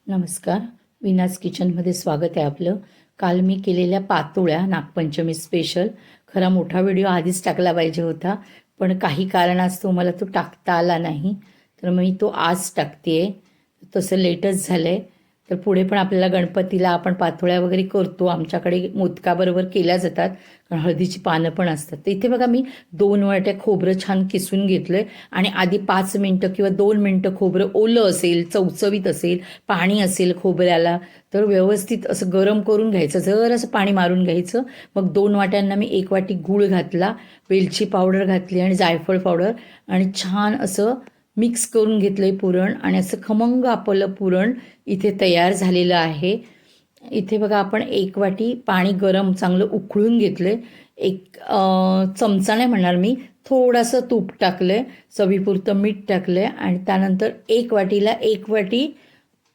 नमस्कार. विनाज किचनमध्ये स्वागत आहे आपलं. काल मी केलेल्या पातोळ्या नागपंचमी स्पेशल, खरा मोठा व्हिडिओ आधीच टाकला पाहिजे होता, पण काही कारणास्तव मला तो टाकता आला नाही, तर मी तो आज टाकते आहे. तसं लेटच झालं आहे. तर पुढे पण आपल्याला गणपतीला आपण पातोळ्या वगैरे करतो, आमच्याकडे मोदकाबरोबर केल्या जातात, कारण हळदीची पानं पण असतात. तर इथे बघा मी 2 वाट्या खोबरं छान किसून घेतलं आहे आणि आधी 5 मिनटं किंवा 2 मिनटं खोबरं ओलं असेल, चवचवीत असेल, पाणी असेल खोबऱ्याला, तर व्यवस्थित असं गरम करून घ्यायचं, जरासं पाणी मारून घ्यायचं. मग 2 वाट्यांना मी 1 वाटी गूळ घातला, वेलची पावडर घातली आणि जायफळ पावडर, आणि छान असं मिक्स करून घेतलं आहे पुरण. आणि असं खमंग आपलं पुरण इथे तयार झालेलं आहे. इथे बघा आपण 1 वाटी पाणी गरम चांगलं उकळून घेतलं आहे. एक चमचा नाही म्हणणार मी, थोडंसं तूप टाकलं आहे, चवीपुरतं मीठ टाकलं आहे, आणि त्यानंतर 1 वाटीला 1 वाटी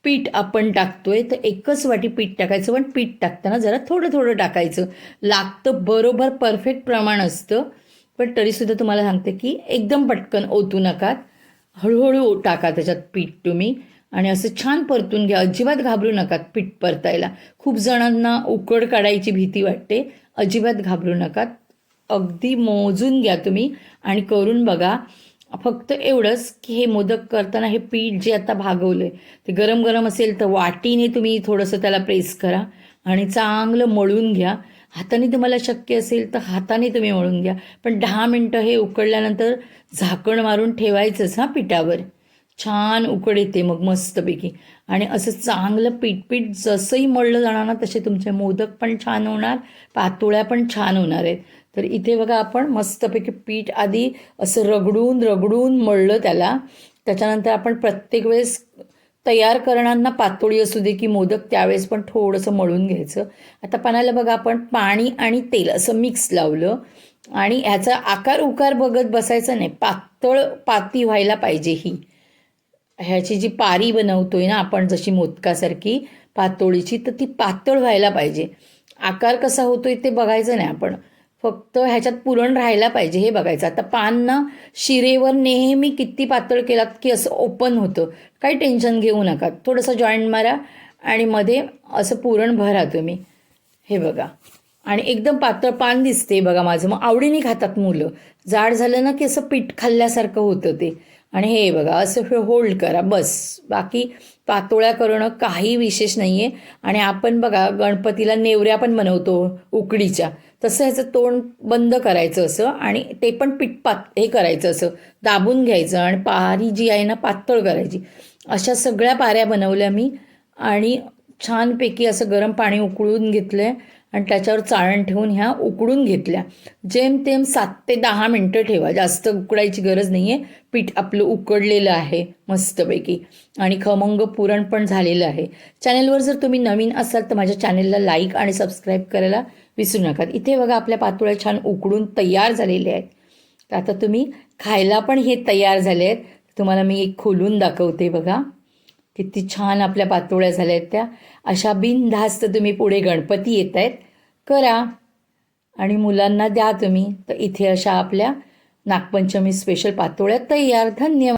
पीठ आपण टाकतोय. तर 1च वाटी पीठ टाकायचं, पण पीठ टाकताना जरा थोडं थोडं टाकायचं. लागतं बरोबर परफेक्ट प्रमाण असतं, पण तरीसुद्धा तुम्हाला सांगते की एकदम पटकन ओतू नका, हळूहळू टाका त्याच्यात पीठ तुम्ही, आणि असं छान परतून घ्या. अजिबात घाबरू नका पीठ परतायला. खूप जणांना उकड काढायची भीती वाटते, अजिबात घाबरू नका. अगदी मोजून घ्या तुम्ही आणि करून बघा. फक्त एवढंच की हे मोदक करताना हे पीठ जे आता भागवलं आहे ते गरम गरम असेल तर वाटीने तुम्ही थोडंसं त्याला प्रेस करा आणि चांगलं मळून घ्या. हाताने तुम्हाला शक्य असेल तर हाताने तुम्ही मळून घ्या, पण 10 मिनटं हे उकळल्यानंतर झाकण मारून ठेवायचंच हां पिठावर. छान उकड येते मग मस्तपैकी. आणि असं चांगलं पीठ जसंही मळलं जाणार ना तसे तुमचे मोदक पण छान होणार, पातोळ्या पण छान होणार आहेत. तर इथे बघा आपण मस्तपैकी पीठ आधी असं रगडून रगडून मळलं त्याला. त्याच्यानंतर आपण प्रत्येक वेळेस तयार करणाऱ्यांना पातोळी असू दे की मोदक, त्यावेळेस पण थोडंसं मळून घ्यायचं. आता पानाला बघा आपण पाणी आणि तेल असं मिक्स लावलं, आणि ह्याचा आकार उकार बघत बसायचा नाही, पातळ पाती व्हायला पाहिजे ही. ह्याची जी पारी बनवतोय ना आपण जशी मोदकासारखी पातोळीची, तर ती पातळ व्हायला पाहिजे. आकार कसा होतोय ते बघायचं नाही आपण, फक्त ह्याच्यात पुरण राहायला पाहिजे हे बघायचं. आता पान ना शिरेवर नेहमी किती पातळ केलात की असं ओपन होतं, काही टेन्शन घेऊ नका. थोडंसं जॉईंट मारा आणि मध्ये असं पुरण भरा तुम्ही, हे बघा. आणि एकदम पातळ पान दिसते बघा माझं, मग आवडीने खातात मुलं. जाड झालं ना की असं पीठ खाल्ल्यासारखं होतं ते. आणि हे बघा असं होल्ड करा बस. बाकी पातोळ्या करणं काही विशेष नाही आहे. आणि आपण बघा गणपतीला नेवऱ्या पण बनवतो उकडीच्या, तसं ह्याचं तोंड बंद करायचं असं, आणि ते पण पीठ हे करायचं असं दाबून घ्यायचं, आणि पारी जी आहे ना पातळ करायची. अशा सगळ्या पाऱ्या बनवल्या मी, आणि छानपैकी असं गरम पाणी उकळून घेतलं आहे आणि त्याच्यावर चाळण ठेवून ह्या उकडून घेतल्या. जेमतेम 7 ते 10 मिनटं ठेवा, जास्त उकडायची गरज नाही आहे. पीठ आपलं उकडलेलं आहे मस्तपैकी, आणि खमंग पुरण पण झालेलं आहे. चॅनलवर जर तुम्ही नवीन असाल तर माझ्या चॅनलला लाईक आणि सबस्क्राईब करायला विसरू नका. इथे बघा आपल्या पातोळ्या छान उकडून तयार झालेल्या आहेत. तर आता तुम्ही खायला पण हे तयार झाले आहेत. तुम्हाला मी एक खोलून दाखवते बघा, किती छान आपल्या पातोळ्या झाल्या आहेत त्या. अशा बिनधास्त तुम्ही पुढे गणपती येत आहेत करा आणि मुलांना द्या तुम्ही. तर इथे अशा आपल्या नागपंचमी स्पेशल पातोळ्या तयार. धन्यवाद.